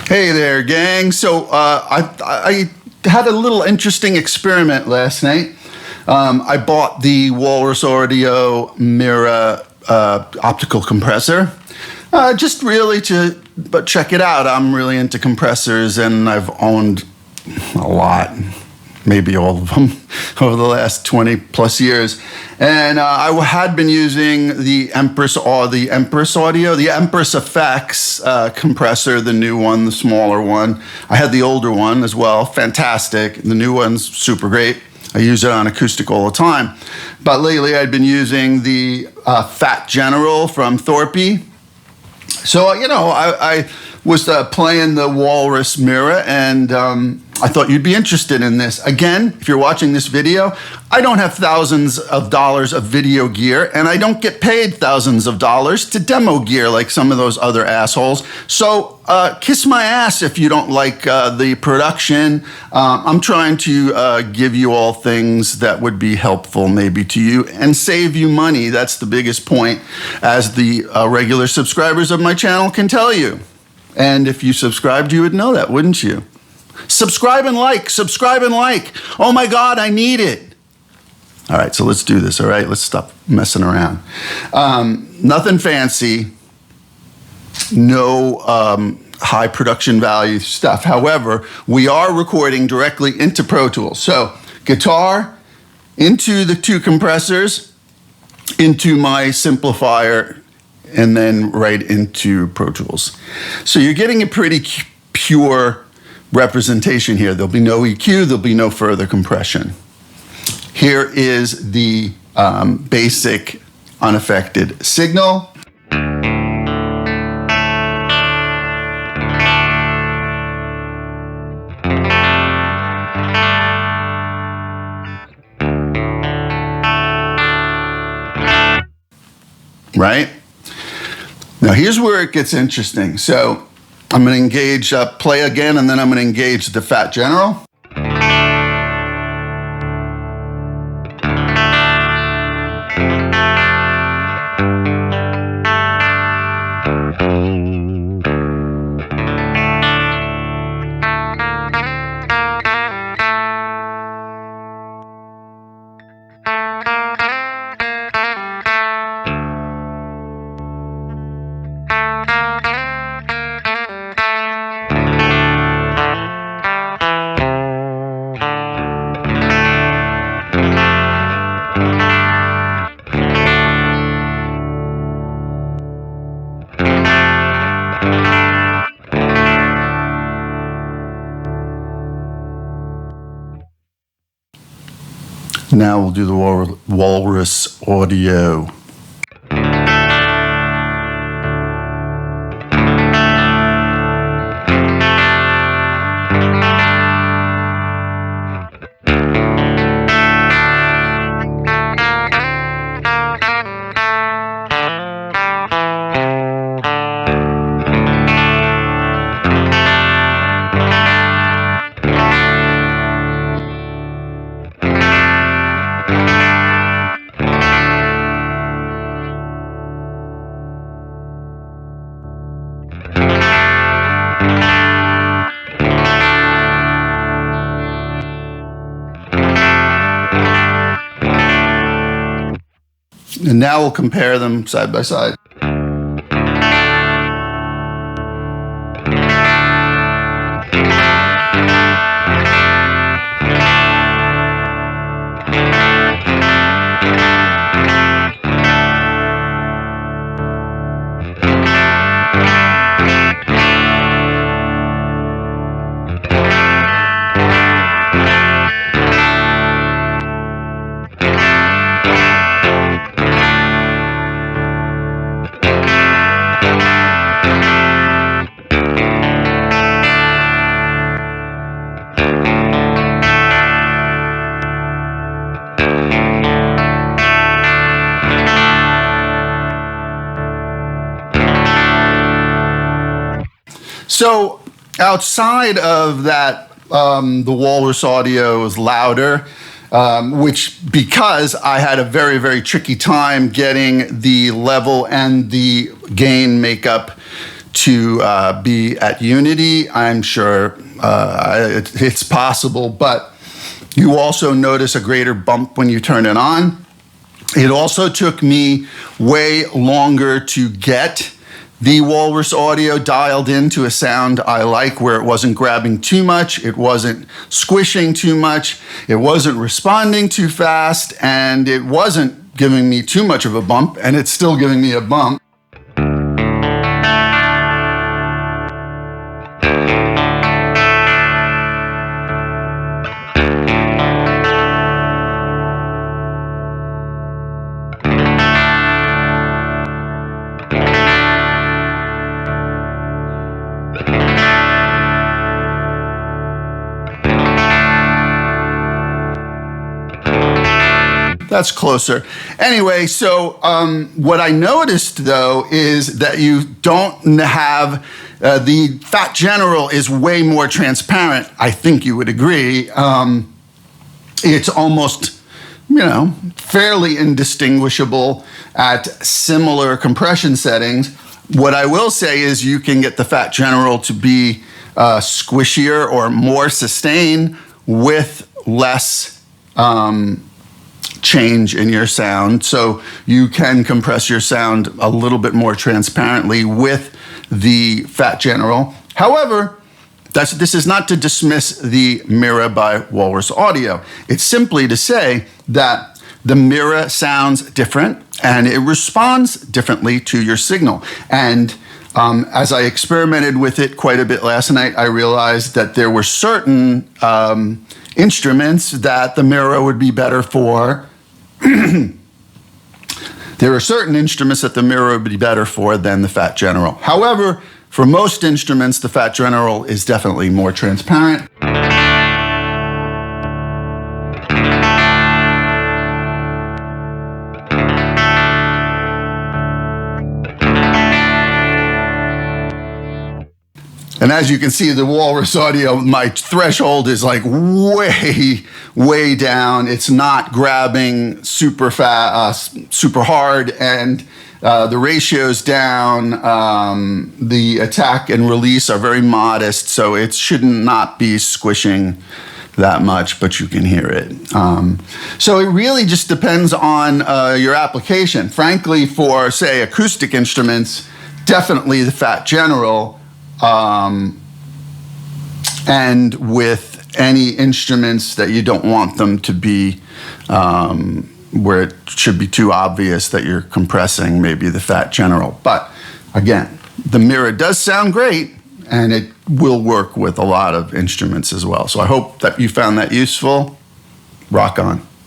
Hey there, gang. So I had a little interesting experiment last night. I bought the Walrus Audio Mira optical compressor, just really to check it out. I'm really into compressors, and I've owned a lot, maybe all of them, over the last 20 plus years. And I had been using the Empress Effects compressor, the new one, the smaller one. I had the older one as well, fantastic. The new one's super great. I use it on acoustic all the time. But lately I'd been using the Fat General from Thorpy. So, I was playing the Walrus Mira, and I thought you'd be interested in this. Again, if you're watching this video, I don't have thousands of dollars of video gear, and I don't get paid thousands of dollars to demo gear like some of those other assholes. So kiss my ass if you don't like the production. I'm trying to give you all things that would be helpful maybe to you and save you money. That's the biggest point, as the regular subscribers of my channel can tell you. And if you subscribed, you would know that, wouldn't you? Subscribe and like, subscribe and like. Oh my God, I need it. All right, so let's do this, all right? Let's stop messing around. Nothing fancy, no high production value stuff. However, we are recording directly into Pro Tools. So guitar into the two compressors, into my simplifier, and then right into Pro Tools. So you're getting a pretty pure representation here. There'll be no EQ, there'll be no further compression. Here is the basic unaffected signal. Right? Now here's where it gets interesting. So I'm going to engage play again, and then I'm going to engage the Fat General. Now we'll do the Walrus Audio. And now we'll compare them side by side. So outside of that, the Walrus Audio is louder, because I had a very, very tricky time getting the level and the gain makeup to be at unity. I'm sure it's possible, but you also notice a greater bump when you turn it on. It also took me way longer to get the Walrus Audio dialed into a sound I like, where it wasn't grabbing too much, it wasn't squishing too much, it wasn't responding too fast, and it wasn't giving me too much of a bump, and it's still giving me a bump. That's closer. Anyway, so what I noticed, though, is that you don't have, the Fat General is way more transparent. I think you would agree. It's almost, fairly indistinguishable at similar compression settings. What I will say is you can get the Fat General to be squishier or more sustain with less change in your sound. So you can compress your sound a little bit more transparently with the Fat General. However, this is not to dismiss the Mira by Walrus Audio. It's simply to say that the Mira sounds different and it responds differently to your signal. And as I experimented with it quite a bit last night, I realized that there were certain instruments that the Mira would be better for. There are certain instruments that the Mira would be better for than the Fat General. However, for most instruments, the Fat General is definitely more transparent. And as you can see, the Walrus Audio, my threshold is like way down. It's not grabbing super fast, super hard, and the ratio's down. The attack and release are very modest, so it should not be squishing that much, but you can hear it. So it really just depends on your application. Frankly, for, say, acoustic instruments, definitely the Fat General. And with any instruments that you don't want them to be where it should be too obvious that you're compressing, maybe the Fat General. But again, the Mira does sound great, and it will work with a lot of instruments as well. So I hope that you found that useful. Rock on.